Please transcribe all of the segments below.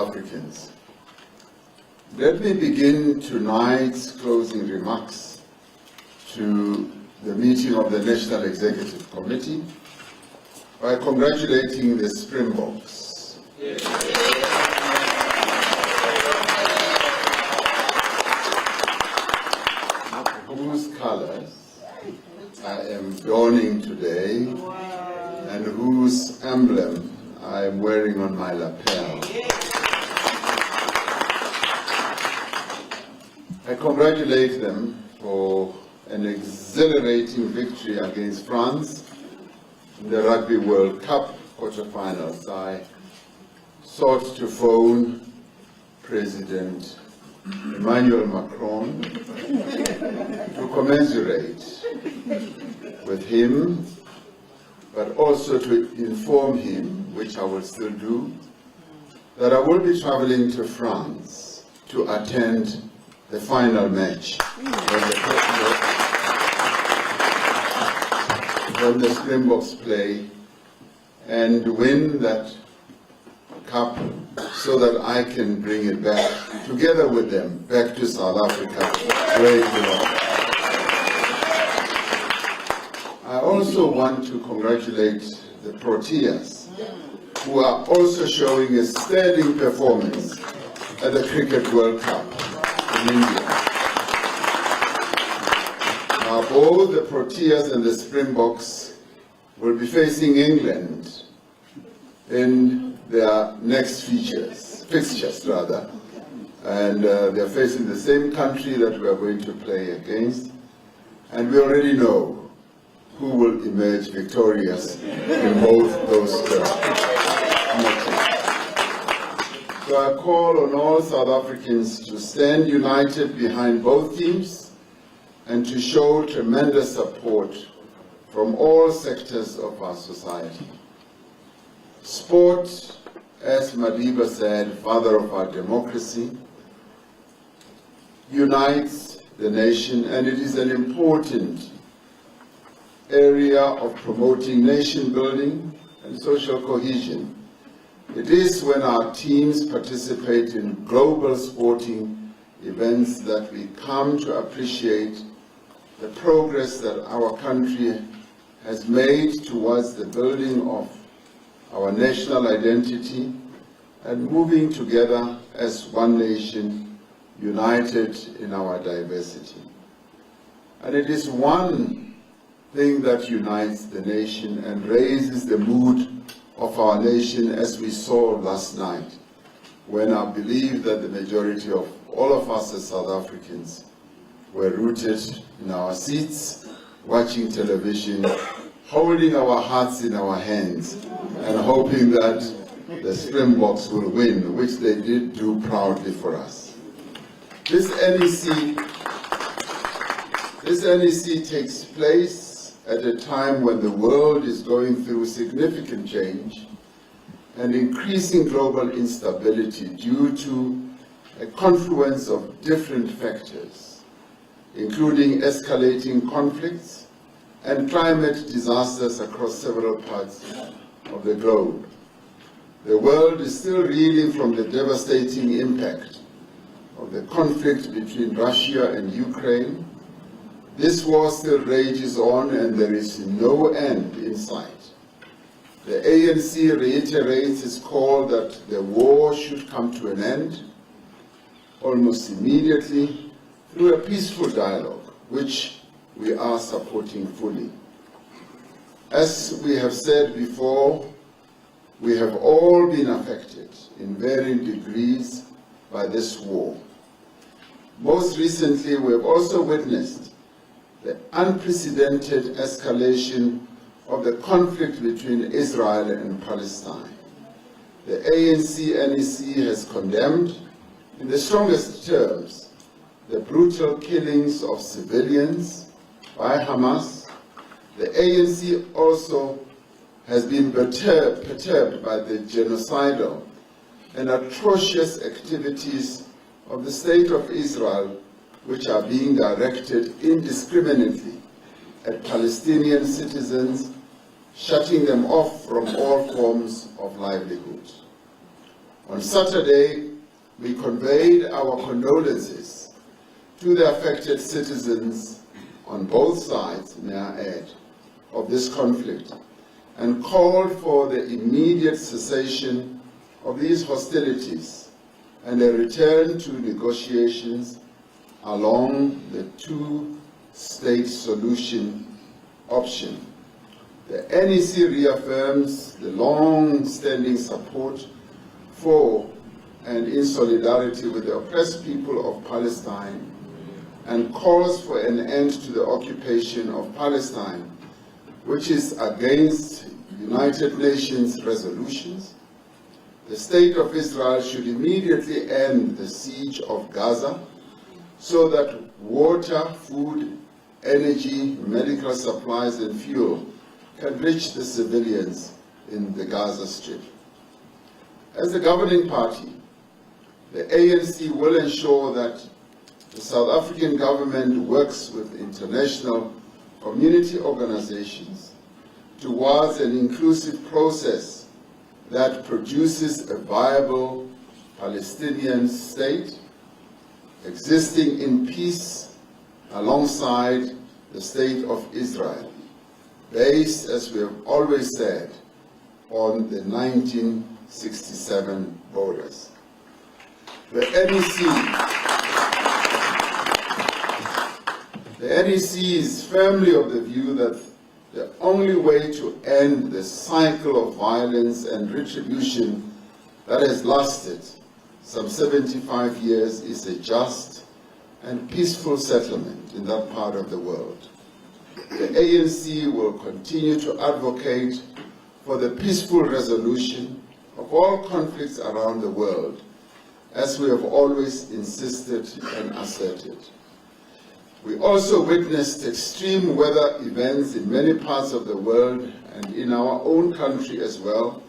Africans. Let me begin tonight's closing remarks to the meeting of the National Executive Committee by congratulating the Springboks. Whose colors I am donning today and whose emblem I am wearing on my lapel. I congratulate them for an exhilarating victory against France in the Rugby World Cup quarterfinals. I sought to phone President Emmanuel Macron to commiserate with him, but also to inform him, which I will still do, that I will be traveling to France to attend the final match when the Springboks play and win that cup so that I can bring it back, together with them, back to South Africa, where it belongs. I also want to congratulate the Proteas, who are also showing a sterling performance at the Cricket World Cup in India. Now, both the Proteas and the Springboks will be facing England in their next fixtures, and they're facing the same country that we are going to play against, and we already know who will emerge victorious in both those matches. So I call on all South Africans to stand united behind both teams and to show tremendous support from all sectors of our society. Sport, as Madiba said, father of our democracy, unites the nation, and it is an important area of promoting nation building and social cohesion. It is when our teams participate in global sporting events that we come to appreciate the progress that our country has made towards the building of our national identity and moving together as one nation, united in our diversity. And it is one thing that unites the nation and raises the mood of our nation, as we saw last night, when I believe that the majority of all of us as South Africans were rooted in our seats, watching television, holding our hearts in our hands, and hoping that the Springboks will win, which they did do proudly for us. This NEC takes place at a time when the world is going through significant change and increasing global instability due to a confluence of different factors, including escalating conflicts and climate disasters across several parts of the globe. The world is still reeling from the devastating impact of the conflict between Russia and Ukraine. This war still rages on and there is no end in sight. The ANC reiterates its call that the war should come to an end almost immediately through a peaceful dialogue, which we are supporting fully. As we have said before, we have all been affected in varying degrees by this war. Most recently, we have also witnessed the unprecedented escalation of the conflict between Israel and Palestine. The ANC NEC has condemned, in the strongest terms, the brutal killings of civilians by Hamas. The ANC also has been perturbed by the genocidal and atrocious activities of the State of Israel, which are being directed indiscriminately at Palestinian citizens, shutting them off from all forms of livelihood. On Saturday, we conveyed our condolences to the affected citizens on both sides, may I add, of this conflict, and called for the immediate cessation of these hostilities and a return to negotiations along the two-state solution option. The NEC reaffirms the long-standing support for and in solidarity with the oppressed people of Palestine and calls for an end to the occupation of Palestine, which is against United Nations resolutions. The State of Israel should immediately end the siege of Gaza so that water, food, energy, medical supplies, and fuel can reach the civilians in the Gaza Strip. As the governing party, the ANC will ensure that the South African government works with international community organizations towards an inclusive process that produces a viable Palestinian state existing in peace alongside the State of Israel, based, as we have always said, on the 1967 borders. The NEC is firmly of the view that the only way to end the cycle of violence and retribution that has lasted some 75 years is a just and peaceful settlement in that part of the world. The ANC will continue to advocate for the peaceful resolution of all conflicts around the world, as we have always insisted and asserted. We also witnessed extreme weather events in many parts of the world and in our own country as well,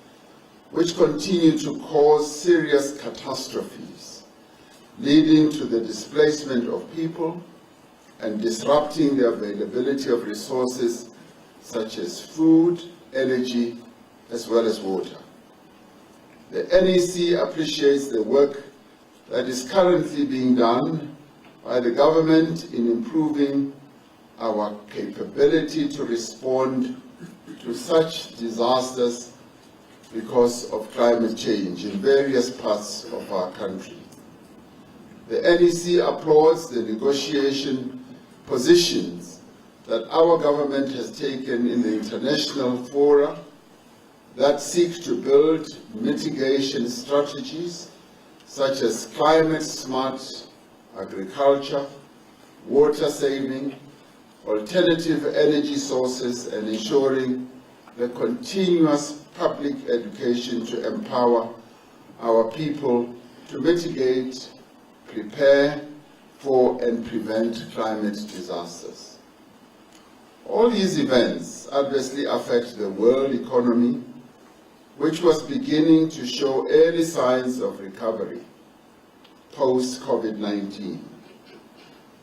which continue to cause serious catastrophes, leading to the displacement of people and disrupting the availability of resources such as food, energy, as well as water. The NEC appreciates the work that is currently being done by the government in improving our capability to respond to such disasters because of climate change in various parts of our country. The NEC applauds the negotiation positions that our government has taken in the international fora that seek to build mitigation strategies such as climate-smart agriculture, water saving, alternative energy sources, and ensuring the continuous public education to empower our people to mitigate, prepare for, and prevent climate disasters. All these events adversely affect the world economy, which was beginning to show early signs of recovery post-COVID-19.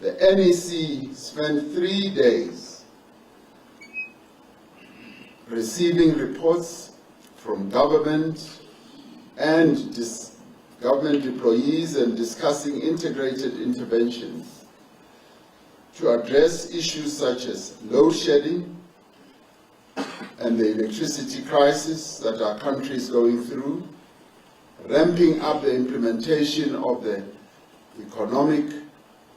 The NEC spent 3 days receiving reports from government and government employees and discussing integrated interventions to address issues such as load shedding and the electricity crisis that our country is going through, ramping up the implementation of the economic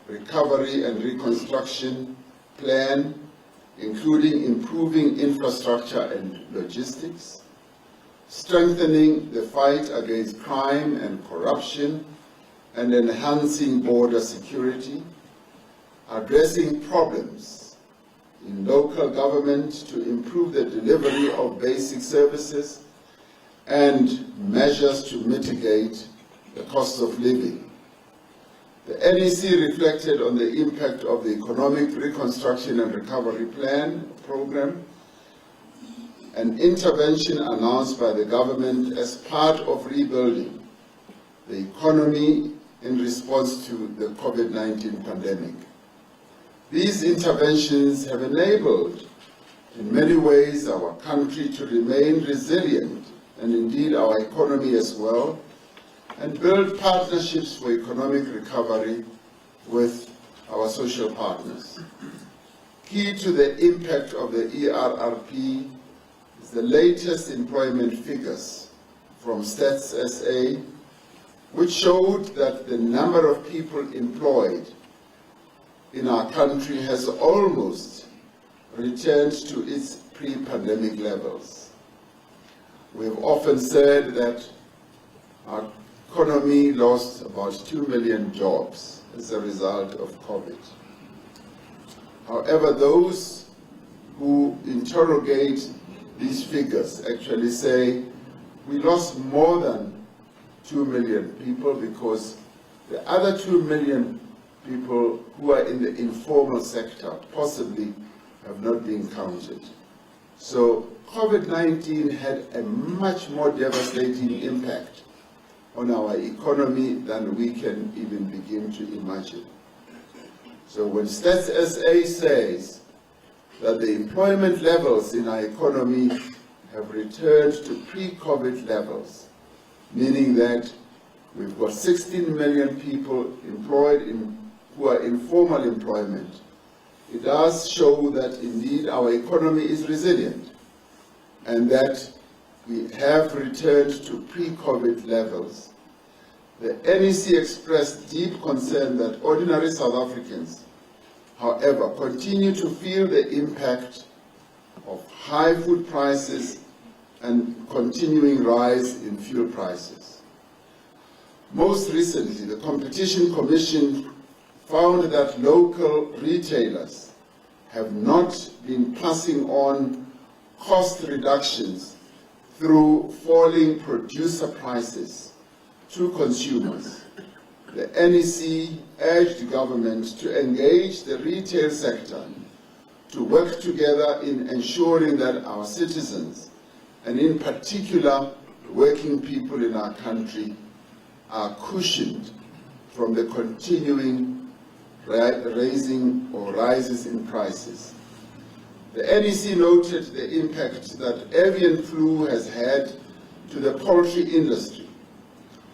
recovery and reconstruction plan, including improving infrastructure and logistics, strengthening the fight against crime and corruption, and enhancing border security, addressing problems in local government to improve the delivery of basic services, and measures to mitigate the cost of living. The NEC reflected on the impact of the Economic Reconstruction and Recovery Program, an intervention announced by the government as part of rebuilding the economy in response to the COVID-19 pandemic. These interventions have enabled, in many ways, our country to remain resilient, and indeed our economy as well, and build partnerships for economic recovery with our social partners. Key to the impact of the ERRP is the latest employment figures from Stats SA, which showed that the number of people employed in our country has almost returned to its pre-pandemic levels. We have often said that our economy lost about 2 million jobs as a result of COVID. However, those who interrogate these figures actually say we lost more than 2 million people because the other 2 million people who are in the informal sector possibly have not been counted. So COVID-19 had a much more devastating impact on our economy than we can even begin to imagine. So when Stats SA says that the employment levels in our economy have returned to pre-COVID levels, meaning that we've got 16 million people employed who are in formal employment, it does show that indeed our economy is resilient and that we have returned to pre-COVID levels. The NEC expressed deep concern that ordinary South Africans, however, continue to feel the impact of high food prices and continuing rise in fuel prices. Most recently, the Competition Commission found that local retailers have not been passing on cost reductions through falling producer prices to consumers. The NEC urged the government to engage the retail sector to work together in ensuring that our citizens, and in particular working people in our country, are cushioned from the continuing rises in prices. The NEC noted the impact that avian flu has had to the poultry industry,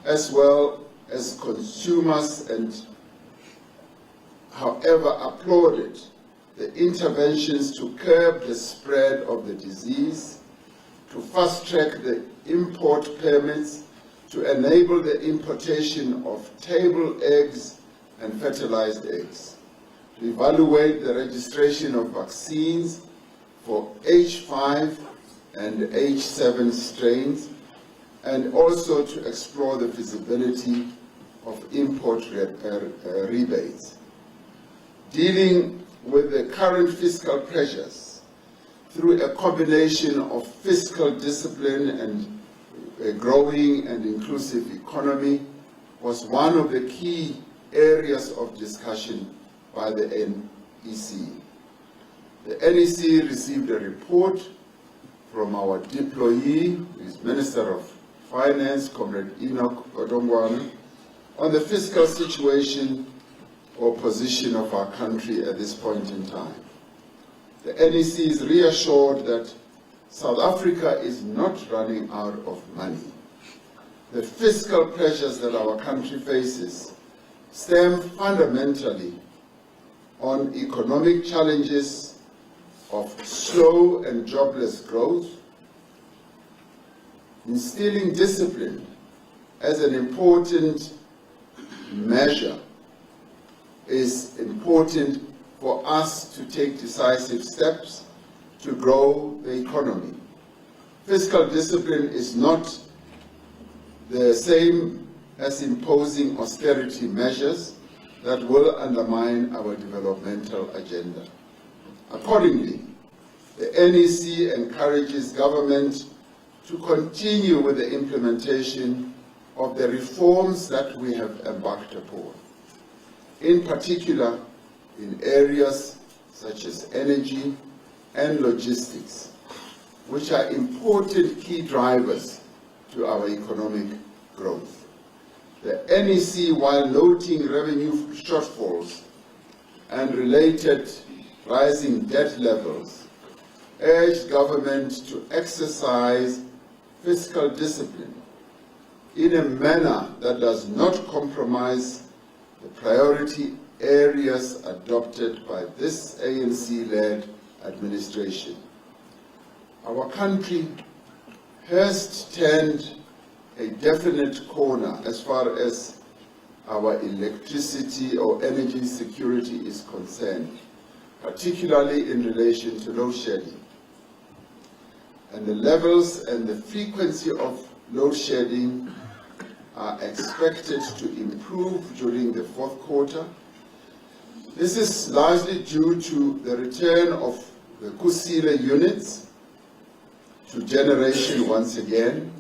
as well as consumers, and however applauded the interventions to curb the spread of the disease, to fast-track the import permits, to enable the importation of table eggs and fertilized eggs, to evaluate the registration of vaccines for H5 and H7 strains, and also to explore the feasibility of import rebates. Dealing with the current fiscal pressures through a combination of fiscal discipline and a growing and inclusive economy was one of the key areas of discussion by the NEC. The NEC received a report from our deployee, who is Minister of Finance, Comrade Enoch Godongwana, on the fiscal situation or position of our country at this point in time. The NEC is reassured that South Africa is not running out of money. The fiscal pressures that our country faces stem fundamentally on economic challenges of slow and jobless growth. Instilling discipline as an important measure is important for us to take decisive steps to grow the economy. Fiscal discipline is not the same as imposing austerity measures that will undermine our developmental agenda. Accordingly, the NEC encourages government to continue with the implementation of the reforms that we have embarked upon, in particular in areas such as energy and logistics, which are important key drivers to our economic growth. The NEC, while noting revenue shortfalls and related rising debt levels, urged government to exercise fiscal discipline in a manner that does not compromise the priority areas adopted by this ANC-led administration. Our country has turned a definite corner as far as our electricity or energy security is concerned, particularly in relation to load shedding. And the levels and the frequency of load shedding are expected to improve during the fourth quarter. This is largely due to the return of the Kusile units to generation once again.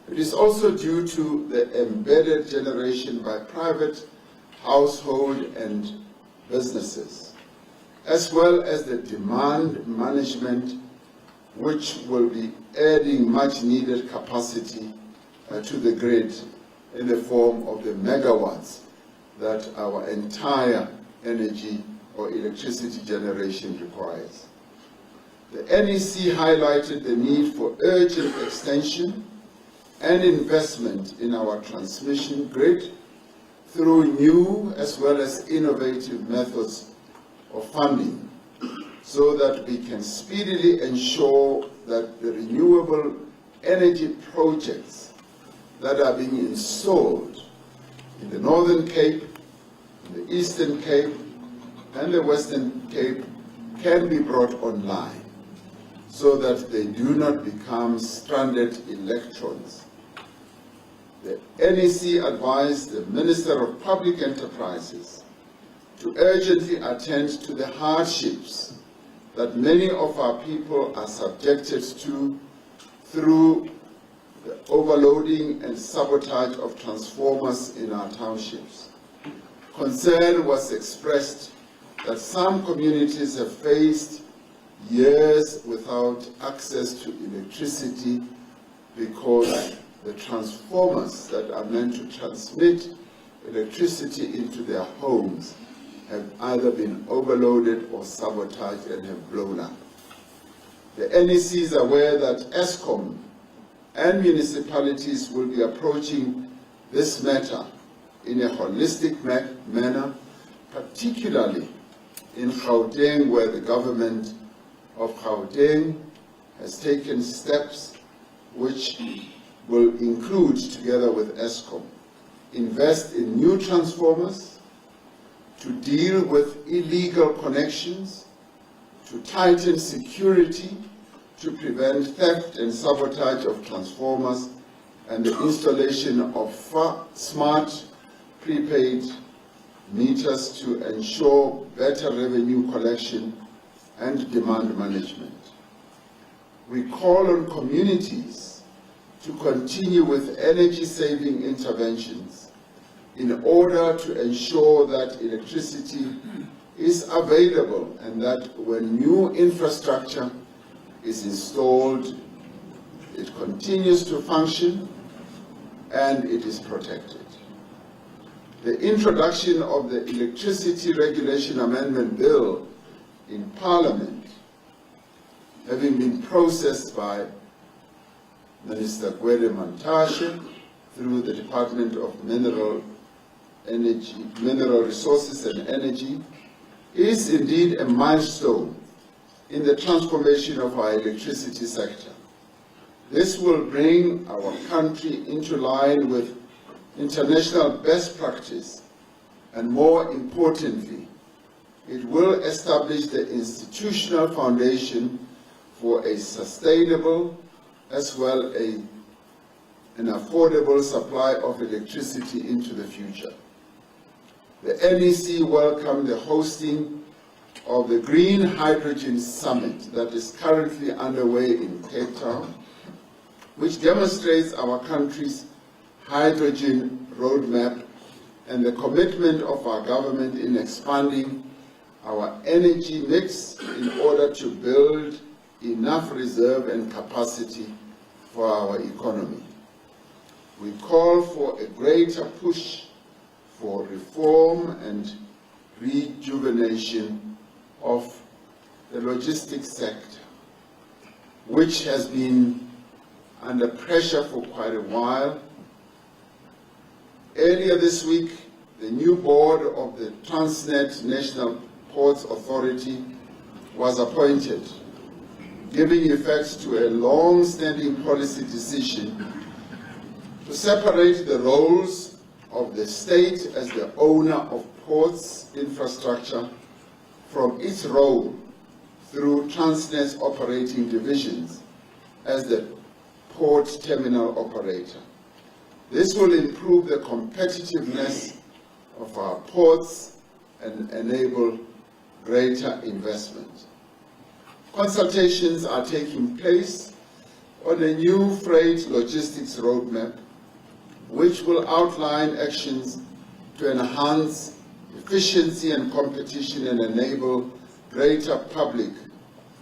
It is also due to the embedded generation by private household and businesses, as well as the demand management, which will be adding much needed capacity to the grid in the form of the megawatts that our entire energy or electricity generation requires. The NEC highlighted the need for urgent extension and investment in our transmission grid through new as well as innovative methods of funding, so that we can speedily ensure that the renewable energy projects that are being installed in the Northern Cape, in the Eastern Cape, and the Western Cape can be brought online, so that they do not become stranded electrons. The NEC advised the Minister of Public Enterprises to urgently attend to the hardships that many of our people are subjected to through the overloading and sabotage of transformers in our townships. Concern was expressed that some communities have faced years without access to electricity because the transformers that are meant to transmit electricity into their homes have either been overloaded or sabotaged and have blown up. The NEC is aware that ESCOM and municipalities will be approaching this matter in a holistic manner, particularly in Gauteng, where the government of Gauteng has taken steps which will include, together with ESCOM, invest in new transformers, to deal with illegal connections, to tighten security, to prevent theft and sabotage of transformers, and the installation of smart prepaid meters to ensure better revenue collection and demand management. We call on communities to continue with energy-saving interventions in order to ensure that electricity is available and that when new infrastructure is installed, it continues to function and it is protected. The introduction of the Electricity Regulation Amendment Bill in Parliament, having been processed by Minister Gwede Mantashe through the Department of Mineral Resources and Energy, is indeed a milestone in the transformation of our electricity sector. This will bring our country into line with international best practice, and more importantly, it will establish the institutional foundation for a sustainable as well as an affordable supply of electricity into the future. The NEC welcomed the hosting of the Green Hydrogen Summit that is currently underway in Cape Town, which demonstrates our country's hydrogen roadmap and the commitment of our government in expanding our energy mix in order to build enough reserve and capacity for our economy. We call for a greater push for reform and rejuvenation of the logistics sector, which has been under pressure for quite a while, Earlier this week, the new board of the National Ports Authority was appointed, giving effect to a long-standing policy decision to separate the roles of the state as the owner of ports infrastructure from its role through Transnet's operating divisions as the port terminal operator. This will improve the competitiveness of our ports and enable greater investment. Consultations are taking place on a new freight logistics roadmap, which will outline actions to enhance efficiency and competition and enable greater public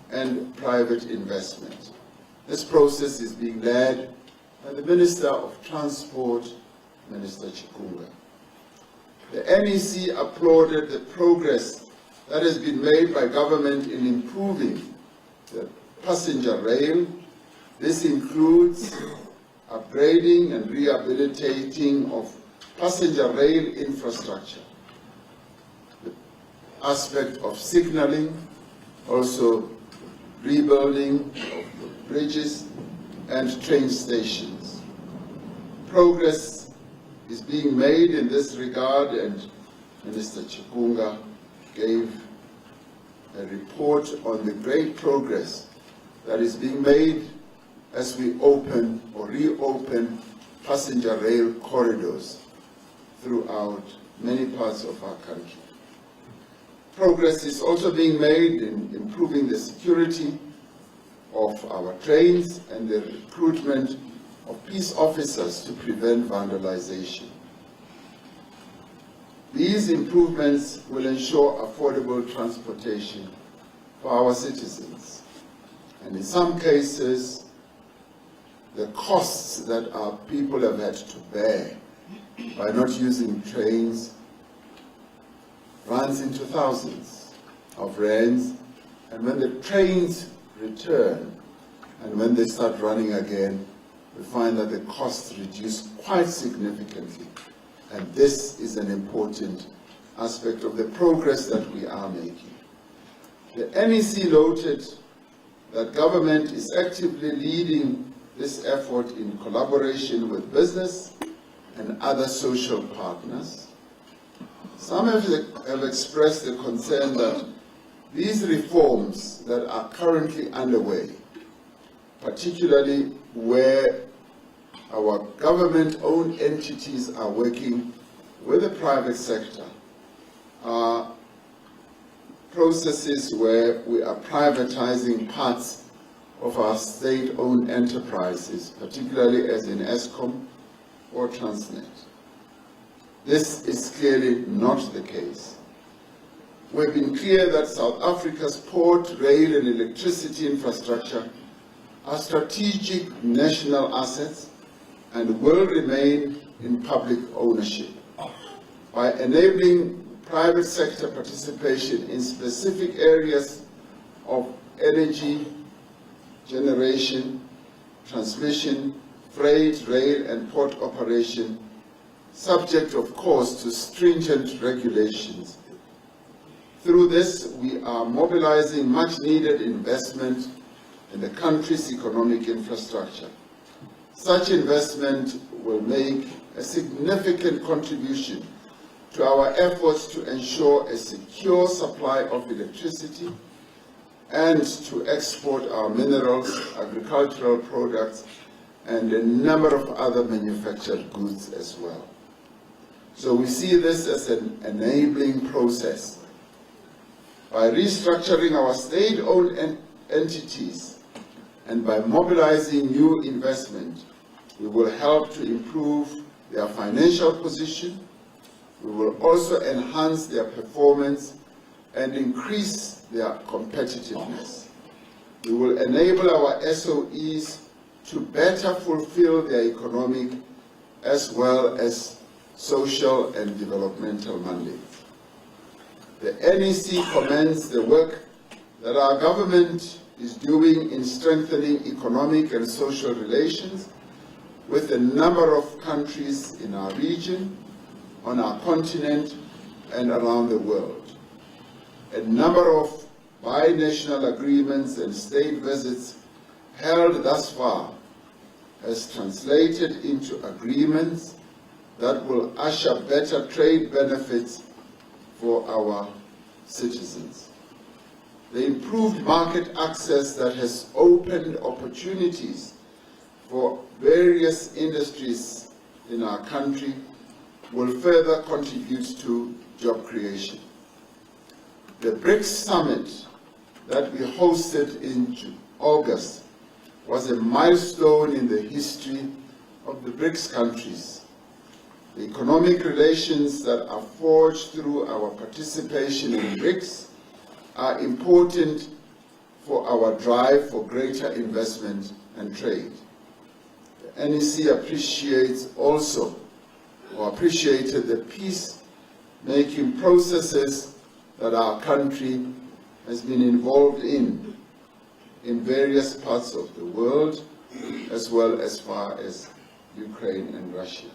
and private investment. This process is being led by the Minister of Transport, Minister Chikunga. The NEC applauded the progress that has been made by government in improving the passenger rail. This includes upgrading and rehabilitating of passenger rail infrastructure, the aspect of signaling, also rebuilding of bridges and train stations. Progress is being made in this regard, and Minister Chikunga gave a report on the great progress that is being made as we open or reopen passenger rail corridors throughout many parts of our country. Progress is also being made in improving the security of our trains and the recruitment of peace officers to prevent vandalization. These improvements will ensure affordable transportation for our citizens, and in some cases, the costs that our people have had to bear by not using trains runs into thousands of rands, and when the trains return and when they start running again, we find that the costs reduce quite significantly. And this is an important aspect of the progress that we are making. The NEC noted that government is actively leading this effort in collaboration with business and other social partners. Some have expressed the concern that these reforms that are currently underway, particularly where our government-owned entities are working with the private sector, are processes where we are privatizing parts of our state-owned enterprises, particularly as in ESCOM or Transnet. This is clearly not the case. We've been clear that South Africa's port, rail, and electricity infrastructure are strategic national assets and will remain in public ownership. By enabling private sector participation in specific areas of energy, generation, transmission, freight, rail, and port operation, subject, of course, to stringent regulations. Through this, we are mobilizing much-needed investment in the country's economic infrastructure. Such investment will make a significant contribution to our efforts to ensure a secure supply of electricity and to export our minerals, agricultural products, and a number of other manufactured goods as well. So we see this as an enabling process. By restructuring our state-owned entities and by mobilizing new investment, we will help to improve their financial position. We will also enhance their performance and increase their competitiveness. We will enable our SOEs to better fulfill their economic as well as social and developmental mandates. The NEC commends the work that our government is doing in strengthening economic and social relations with a number of countries in our region on our continent and around the world. A number of binational agreements and state visits held thus far has translated into agreements that will usher better trade benefits for our citizens. The improved market access that has opened opportunities for various industries in our country will further contribute to job creation. The BRICS Summit that we hosted in August was a milestone in the history of the BRICS countries. The economic relations that are forged through our participation in BRICS are important for our drive for greater investment and trade. The NEC appreciated the peace-making processes that our country has been involved in various parts of the world, as well as far as Ukraine and Russia.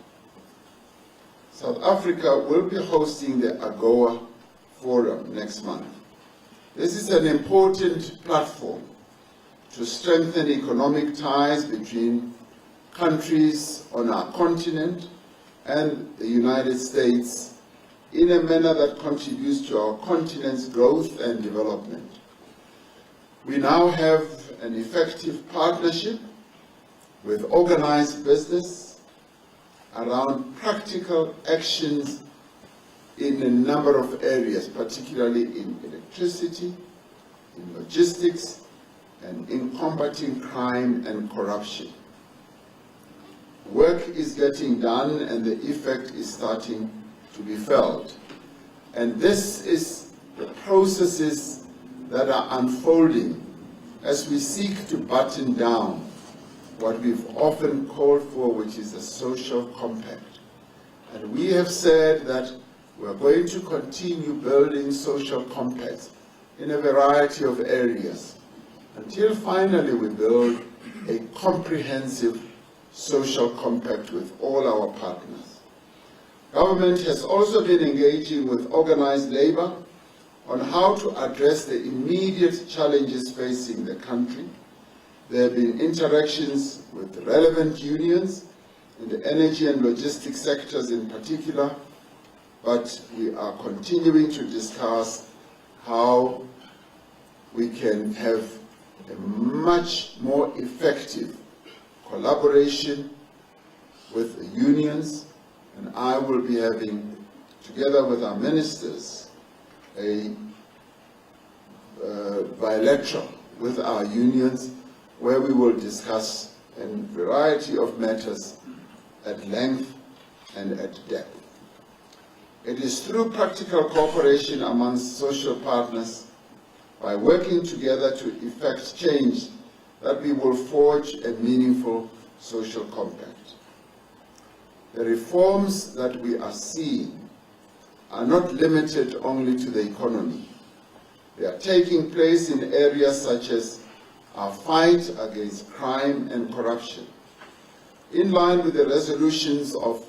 South Africa will be hosting the AGOA Forum next month. This is an important platform to strengthen economic ties between countries on our continent and the United States in a manner that contributes to our continent's growth and development. We now have an effective partnership with organized business around practical actions in a number of areas, particularly in electricity, in logistics, and in combating crime and corruption. Work is getting done and the effect is starting to be felt. And this is the processes that are unfolding as we seek to button down what we've often called for, which is a social compact. And we have said that we're going to continue building social compacts in a variety of areas until finally we build a comprehensive social compact with all our partners. Government has also been engaging with organized labor on how to address the immediate challenges facing the country. There have been interactions with relevant unions in the energy and logistics sectors in particular, but we are continuing to discuss how we can have a much more effective collaboration with the unions, and I will be having, together with our ministers, a bilateral with our unions where we will discuss a variety of matters at length and at depth. It is through practical cooperation amongst social partners, by working together to effect change, that we will forge a meaningful social compact. The reforms that we are seeing are not limited only to the economy. They are taking place in areas such as our fight against crime and corruption. In line with the resolutions of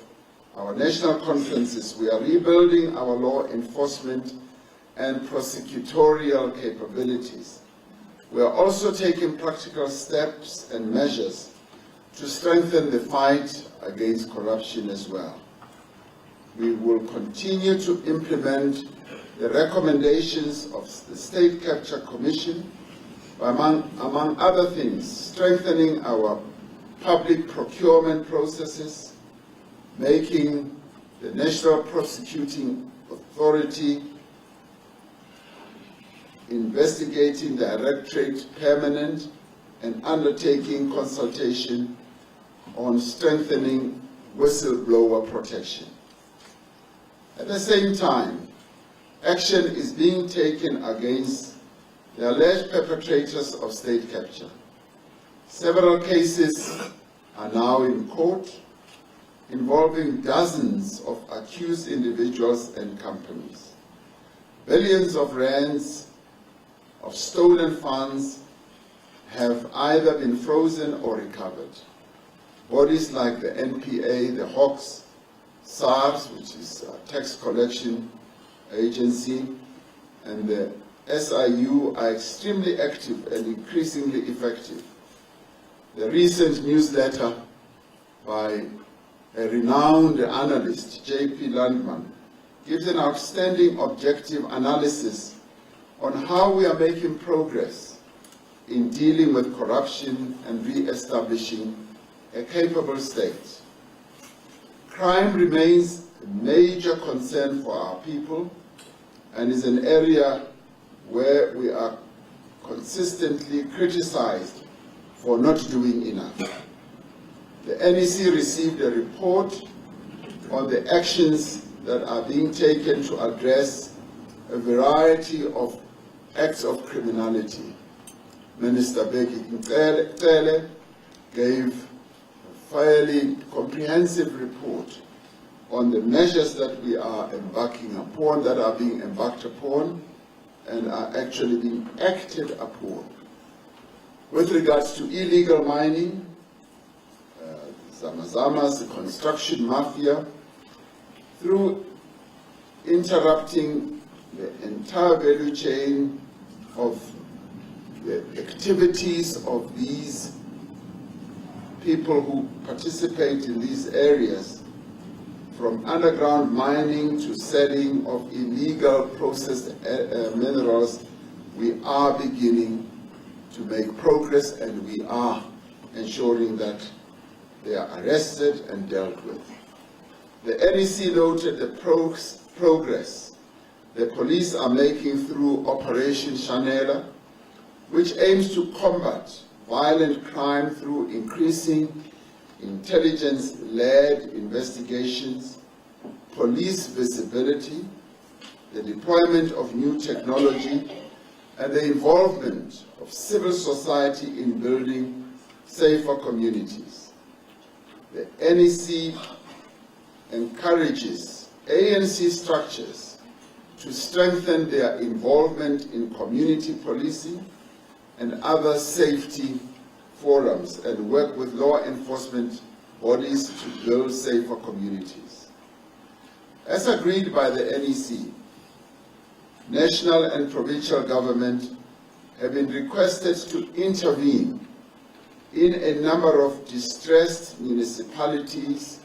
our national conferences, we are rebuilding our law enforcement and prosecutorial capabilities. We are also taking practical steps and measures to strengthen the fight against corruption as well. We will continue to implement the recommendations of the State Capture Commission, among other things, strengthening our public procurement processes, making the National Prosecuting Authority investigating directorate permanent, and undertaking consultation on strengthening whistleblower protection. At the same time, action is being taken against the alleged perpetrators of state capture. Several cases are now in court involving dozens of accused individuals and companies. Billions of rands of stolen funds have either been frozen or recovered. Bodies like the NPA, the Hawks, SARS, which is a tax collection agency, and the SIU are extremely active and increasingly effective. The recent newsletter by a renowned analyst, J.P. Landman, gives an outstanding objective analysis on how we are making progress in dealing with corruption and re-establishing a capable state. Crime remains a major concern for our people and is an area where we are consistently criticized for not doing enough. The NEC received a report on the actions that are being taken to address a variety of acts of criminality. Minister Bheki Cele gave a fairly comprehensive report on the measures that we are embarking upon, that are being embarked upon, and are actually being acted upon. With regards to illegal mining, Zamazamas, the construction mafia, through interrupting the entire value chain of the activities of these people who participate in these areas, from underground mining to selling of illegal processed minerals, we are beginning to make progress, and we are ensuring that they are arrested and dealt with. The NEC noted the progress the police are making through Operation Shanela, which aims to combat violent crime through increasing intelligence-led investigations, police visibility, the deployment of new technology, and the involvement of civil society in building safer communities. The NEC encourages ANC structures to strengthen their involvement in community policing and other safety forums and work with law enforcement bodies to build safer communities. As agreed by the NEC, national and provincial government have been requested to intervene in a number of distressed municipalities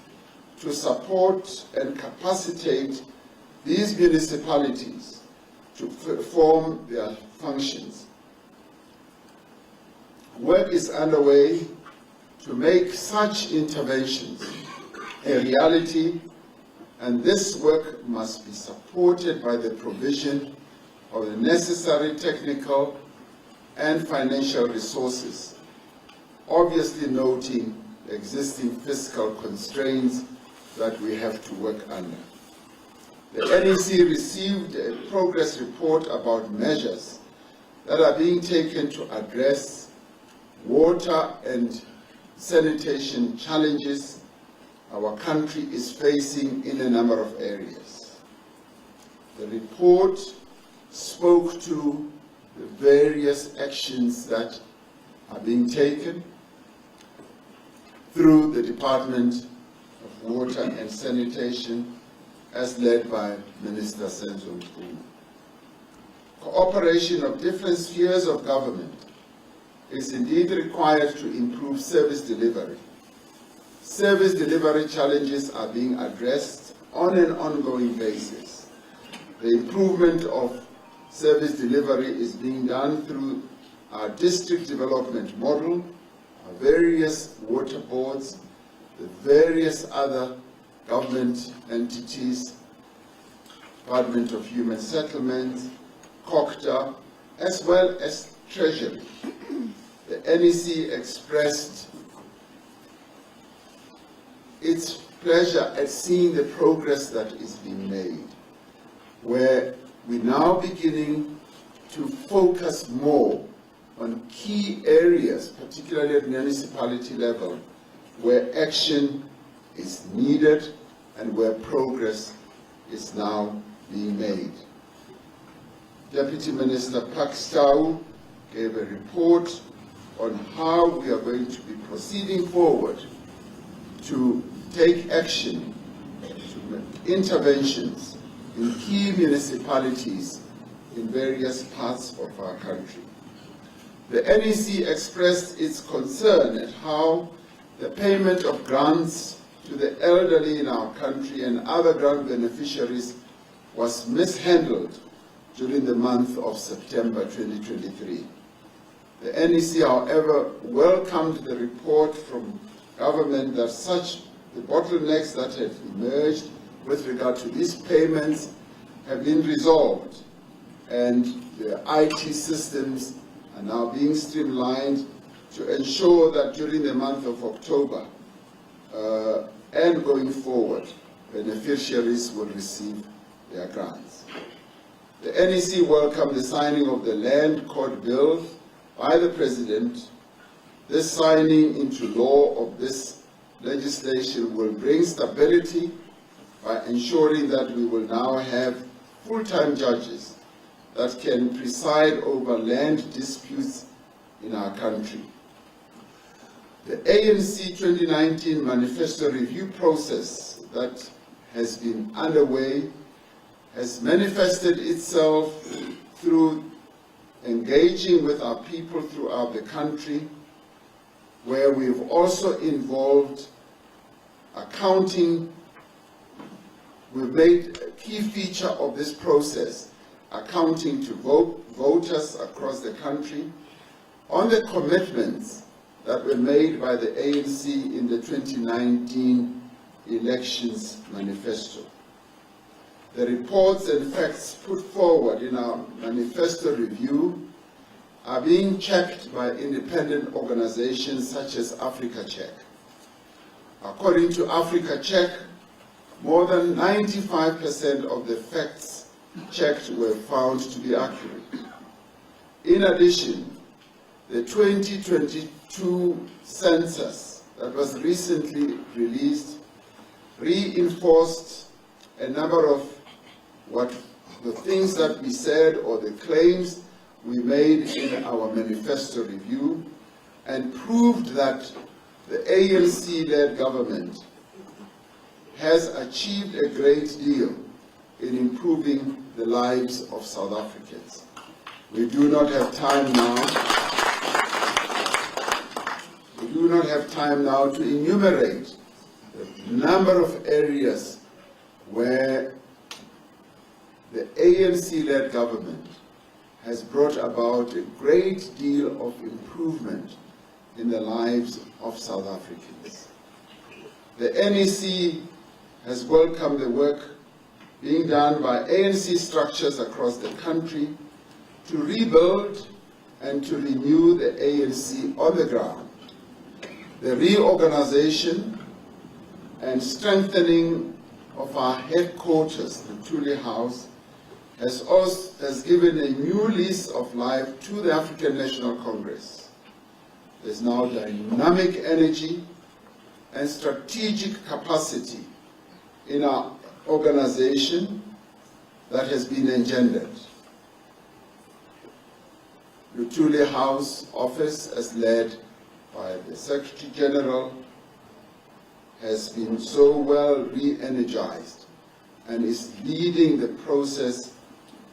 to support and capacitate these municipalities to perform their functions. Work is underway to make such interventions a reality, and this work must be supported by the provision of the necessary technical and financial resources, obviously noting the existing fiscal constraints that we have to work under. The NEC received a progress report about measures that are being taken to address water and sanitation challenges our country is facing in a number of areas. The report spoke to the various actions that are being taken through the Department of Water and Sanitation, as led by Minister Senzo Mkhulu. Cooperation of different spheres of government is indeed required to improve service delivery. Service delivery challenges are being addressed on an ongoing basis. The improvement of service delivery is being done through our district development model, our various water boards, the various other government entities, Department of Human Settlements, COCTA, as well as Treasury. The NEC expressed its pleasure at seeing the progress that is being made, where we're now beginning to focus more on key areas, particularly at municipality level, where action is needed and where progress is now being made. Deputy Minister Pakstau gave a report on how we are going to be proceeding forward to take action interventions in key municipalities in various parts of our country. The NEC expressed its concern at how the payment of grants to the elderly in our country and other grant beneficiaries was mishandled during the month of September 2023. The NEC, however, welcomed the report from government that the bottlenecks that have emerged with regard to these payments have been resolved, and the IT systems are now being streamlined to ensure that during the month of October and going forward, beneficiaries will receive their grants. The NEC welcomed the signing of the Land Court Bill by the President. This signing into law of this legislation will bring stability by ensuring that we will now have full-time judges that can preside over land disputes in our country. The ANC 2019 manifesto review process that has been underway has manifested itself through engaging with our people throughout the country, where we've also involved accounting. We've made a key feature of this process accounting to voters across the country on the commitments that were made by the ANC in the 2019 elections manifesto. The reports and facts put forward in our manifesto review are being checked by independent organizations such as Africa Check. According to Africa Check, more than 95% of the facts checked were found to be accurate. In addition, the 2022 census that was recently released reinforced a number of the things that we said or the claims we made in our manifesto review, and proved that the ANC-led government has achieved a great deal in improving the lives of South Africans. We do not have time now. We do not have time now to enumerate the number of areas where the ANC-led government has brought about a great deal of improvement in the lives of South Africans. The NEC has welcomed the work being done by ANC structures across the country to rebuild and to renew the ANC on the ground. The reorganization and strengthening of our headquarters, the Thule House, has given a new lease of life to the African National Congress. There's now dynamic energy and strategic capacity in our organization that has been engendered. The Thule House office, as led by the Secretary General, has been so well re-energized and is leading the process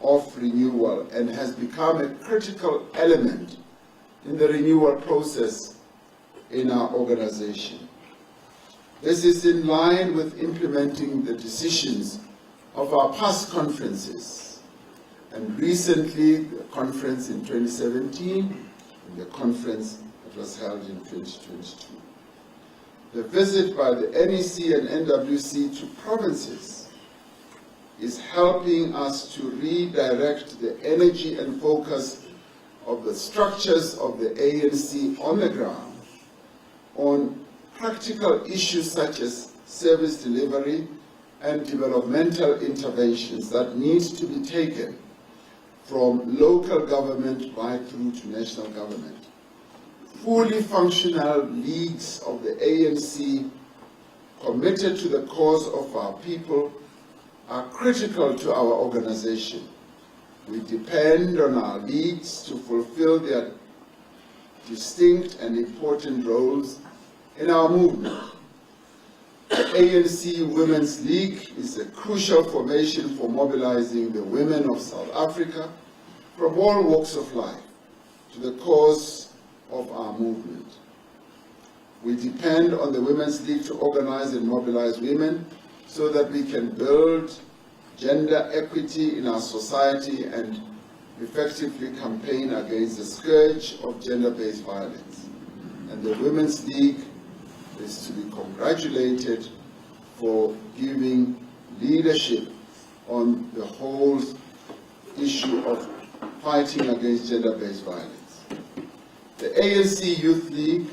of renewal and has become a critical element in the renewal process in our organization. This is in line with implementing the decisions of our past conferences, and recently the conference in 2017 and the conference that was held in 2022. The visit by the NEC and NWC to provinces is helping us to redirect the energy and focus of the structures of the ANC on the ground on practical issues such as service delivery and developmental interventions that need to be taken from local government right through to national government. Fully functional leagues of the ANC committed to the cause of our people are critical to our organization. We depend on our leagues to fulfill their distinct and important roles in our movement. The ANC Women's League is a crucial formation for mobilizing the women of South Africa from all walks of life to the cause of our movement. We depend on the Women's League to organize and mobilize women so that we can build gender equity in our society and effectively campaign against the scourge of gender-based violence. And the Women's League is to be congratulated for giving leadership on the whole issue of fighting against gender-based violence. The ANC Youth League,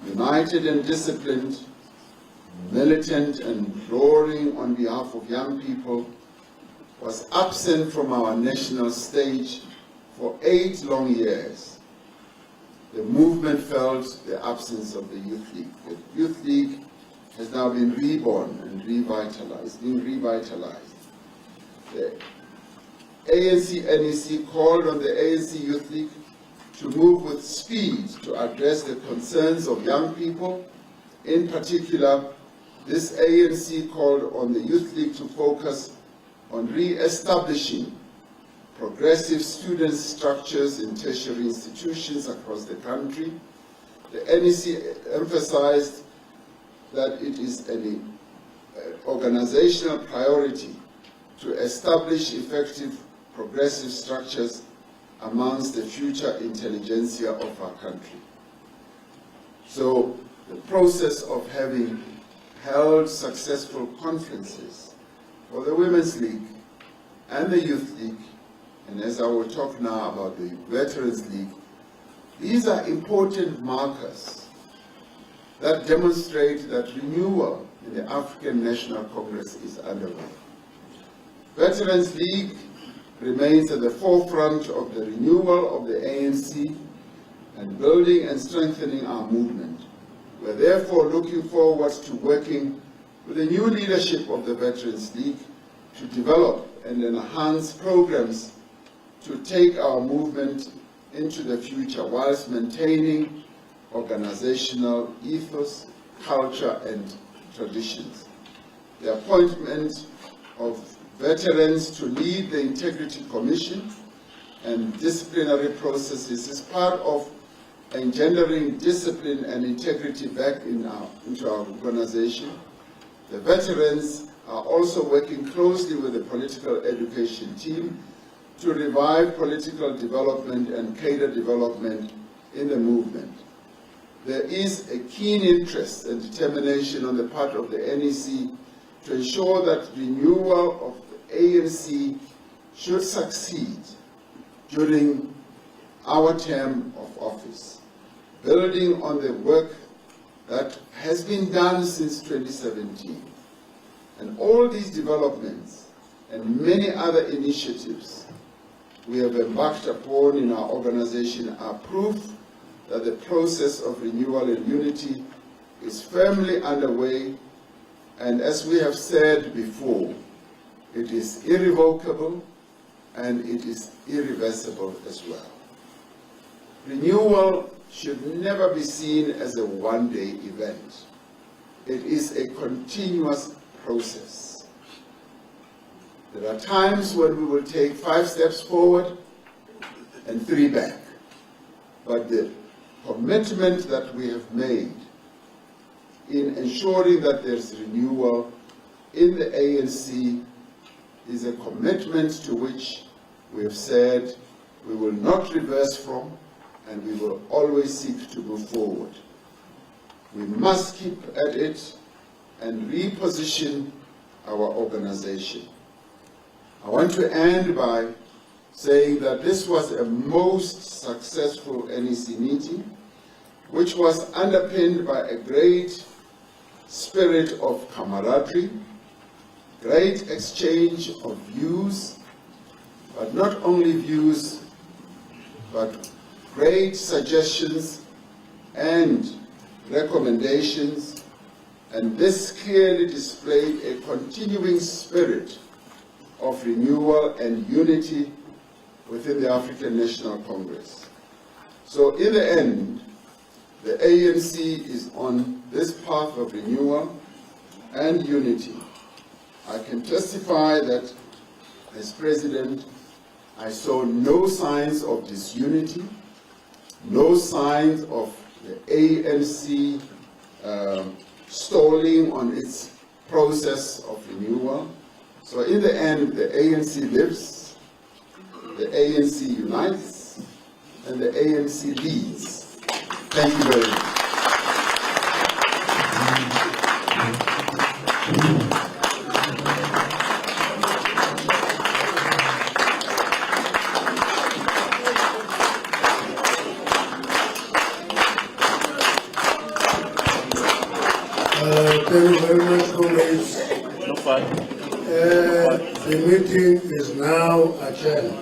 united and disciplined, militant and imploring on behalf of young people, was absent from our national stage for 8 long years. The movement felt the absence of the Youth League. The Youth League has now been reborn and revitalized. The ANC NEC called on the ANC Youth League to move with speed to address the concerns of young people. In particular, this ANC called on the Youth League to focus on re-establishing progressive student structures in tertiary institutions across the country. The NEC emphasized that it is an organizational priority to establish effective progressive structures amongst the future intelligentsia of our country. So the process of having held successful conferences for the Women's League and the Youth League, and as I will talk now about the Veterans League, these are important markers that demonstrate that renewal in the African National Congress is underway. Veterans League remains at the forefront of the renewal of the ANC and building and strengthening our movement. We're therefore looking forward to working with the new leadership of the Veterans League to develop and enhance programs to take our movement into the future whilst maintaining organizational ethos, culture, and traditions. The appointment of veterans to lead the Integrity Commission and disciplinary processes is part of engendering discipline and integrity back into our organization. The veterans are also working closely with the political education team to revive political development and cadre development in the movement. There is a keen interest and determination on the part of the NEC to ensure that renewal of the ANC should succeed during our term of office, building on the work that has been done since 2017. And all these developments and many other initiatives we have embarked upon in our organization are proof that the process of renewal and unity is firmly underway, and as we have said before, it is irrevocable and it is irreversible as well. Renewal should never be seen as a one-day event. It is a continuous process. There are times when we will take 5 steps forward and 3 back. But the commitment that we have made in ensuring that there's renewal in the ANC is a commitment to which we have said we will not reverse from, and we will always seek to move forward. We must keep at it and reposition our organization. I want to end by saying that this was a most successful NEC meeting, which was underpinned by a great spirit of camaraderie, great exchange of views, but not only views, but great suggestions and recommendations, and this clearly displayed a continuing spirit of renewal and unity within the African National Congress. So in the end, the ANC is on this path of renewal, and unity. I can testify that as President, I saw no signs of disunity, no signs of the ANC stalling on its process of renewal. So in the end, the ANC lives, the ANC unites, and the ANC leads. Thank you very much. Thank you very much, colleagues. No fun. The meeting is now adjourned.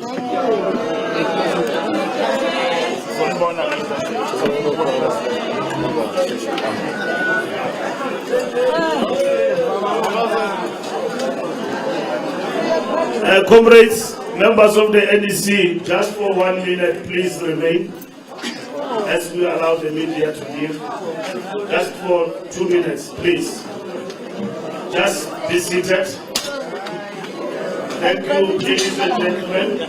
Comrades, members of the NEC, just for 1 minute, please remain as we allow the media to leave. Just for 2 minutes, please. Just be seated. Thank you, ladies and gentlemen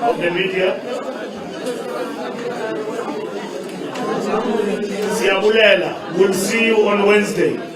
of the media. Siyabulela, we'll see you on Wednesday.